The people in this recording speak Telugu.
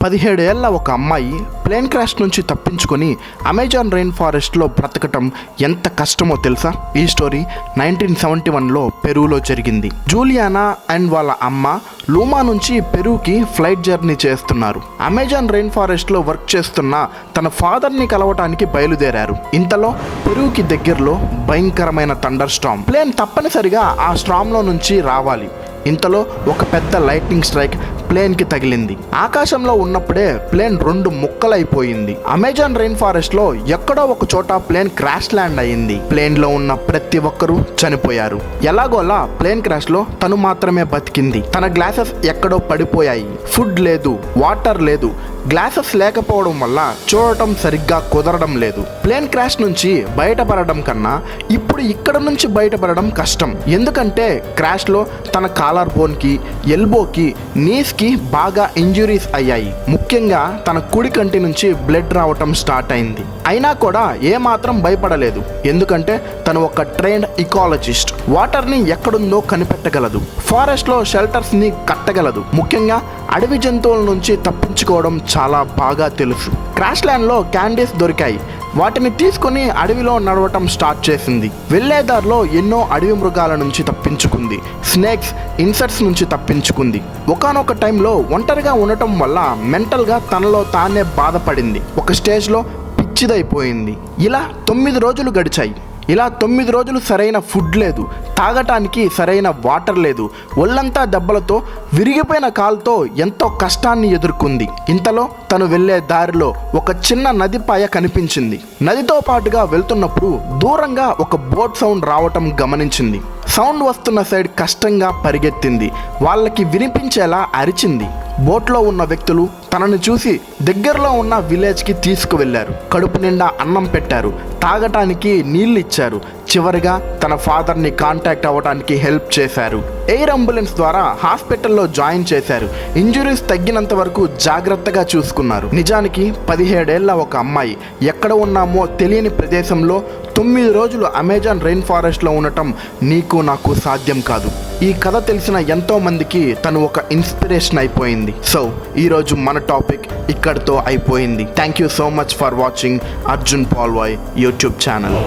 17 ఏళ్ల ఒక అమ్మాయి ప్లేన్ క్రాష్ నుంచి తప్పించుకొని అమెజాన్ రెయిన్ ఫారెస్ట్లో బ్రతకటం ఎంత కష్టమో తెలుసా? ఈ స్టోరీ 1971లో పెరూలో జరిగింది. జూలియానా అండ్ వాళ్ళ అమ్మ లూమా నుంచి పెరూకి ఫ్లైట్ జర్నీ చేస్తున్నారు. అమెజాన్ రెయిన్ ఫారెస్ట్లో వర్క్ చేస్తున్న తన ఫాదర్ని కలవటానికి బయలుదేరారు. ఇంతలో పెరూకి దగ్గరలో భయంకరమైన థండర్ స్టార్మ్. ప్లేన్ తప్పనిసరిగా ఆ స్టార్మ్లో నుంచి రావాలి. ఇంతలో ఒక పెద్ద లైట్నింగ్ స్ట్రైక్ ప్లేన్కి తగిలింది. ఆకాశంలో ఉన్నప్పుడే ప్లేన్ 2 ముక్కలైపోయింది. అమెజాన్ రెయిన్ ఫారెస్ట్ లో ఎక్కడో ఒక చోట ప్లేన్ క్రాష్ ల్యాండ్ అయింది. ప్లేన్ లో ఉన్న ప్రతి ఒక్కరూ చనిపోయారు. ఎలాగోలా ప్లేన్ క్రాష్ లో తను మాత్రమే బతికింది. తన గ్లాసెస్ ఎక్కడో పడిపోయాయి. ఫుడ్ లేదు, వాటర్ లేదు. గ్లాసెస్ లేకపోవడం వల్ల చూడటం సరిగ్గా కుదరడం లేదు. ప్లేన్ క్రాష్ నుంచి బయటపడడం కన్నా ఇప్పుడు ఇక్కడ నుంచి బయటపడడం కష్టం. ఎందుకంటే క్రాష్ లో తన కాలర్ బోన్ కి, ఎల్బోకి, నీస్ కి బాగా ఇంజురీస్ అయ్యాయి. ముఖ్యంగా తన కుడి కంటి నుంచి బ్లడ్ రావటం స్టార్ట్ అయింది. అయినా కూడా ఏమాత్రం భయపడలేదు. ఎందుకంటే తను ఒక ట్రైన్డ్ ఇకాలజిస్ట్. వాటర్ ని ఎక్కడుందో కనిపెట్టగలదు. ఫారెస్ట్ లో షెల్టర్స్ ని కట్టగలదు. ముఖ్యంగా అడవి జంతువుల నుంచి తప్పించుకోవడం చాలా బాగా తెలుసు. క్రాష్ ల్యాండ్ లో క్యాండీస్ దొరికాయి. వాటిని తీసుకొని అడవిలో నడవటం స్టార్ట్ చేసింది. వెళ్లేదారిలో ఎన్నో అడవి మృగాల నుంచి తప్పించుకుంది. స్నేక్స్, ఇన్సెక్ట్స్ నుంచి తప్పించుకుంది. ఒకానొక టైంలో ఒంటరిగా ఉండటం వల్ల మెంటల్గా తనలో తానే బాధపడింది. ఒక స్టేజ్లో పిచ్చిదైపోయింది. ఇలా 9 రోజులు గడిచాయి. ఇలా 9 రోజులు సరైన ఫుడ్ లేదు, తాగటానికి సరైన వాటర్ లేదు. ఒళ్ళంతా దెబ్బలతో విరిగిపోయిన కాలుతో ఎంతో కష్టాన్ని ఎదుర్కొంది. ఇంతలో తను వెళ్ళే దారిలో ఒక చిన్న నది పాయ కనిపించింది. నదితో పాటుగా వెళ్తున్నప్పుడు దూరంగా ఒక బోట్ సౌండ్ రావటం గమనించింది. సౌండ్ వస్తున్న సైడ్ కష్టంగా పరిగెత్తింది. వాళ్ళకి వినిపించేలా అరిచింది. బోట్లో ఉన్న వ్యక్తులు తనని చూసి దగ్గరలో ఉన్న విలేజ్కి తీసుకువెళ్లారు. కడుపు నిండా అన్నం పెట్టారు, తాగటానికి నీళ్ళు ఇచ్చారు. చివరిగా తన ఫాదర్ని కాంటాక్ట్ అవ్వడానికి హెల్ప్ చేశారు. ఎయిర్ అంబులెన్స్ ద్వారా హాస్పిటల్లో జాయిన్ చేశారు. ఇంజురీస్ తగ్గినంత వరకు జాగ్రత్తగా చూసుకున్నారు. నిజానికి 17 ఏళ్ల ఒక అమ్మాయి ఎక్కడ ఉన్నామో తెలియని ప్రదేశంలో 9 రోజులు అమెజాన్ రెయిన్ ఫారెస్ట్లో ఉండటం నీకు నాకు సాధ్యం కాదు. ఈ కథ తెలిసిన ఎంతో మందికి తను ఒక ఇన్స్పిరేషన్ అయిపోయింది. సో ఈరోజు మన టాపిక్ ఇక్కడితో అయిపోయింది. Thank you so much for watching Arjun Palvai YouTube channel.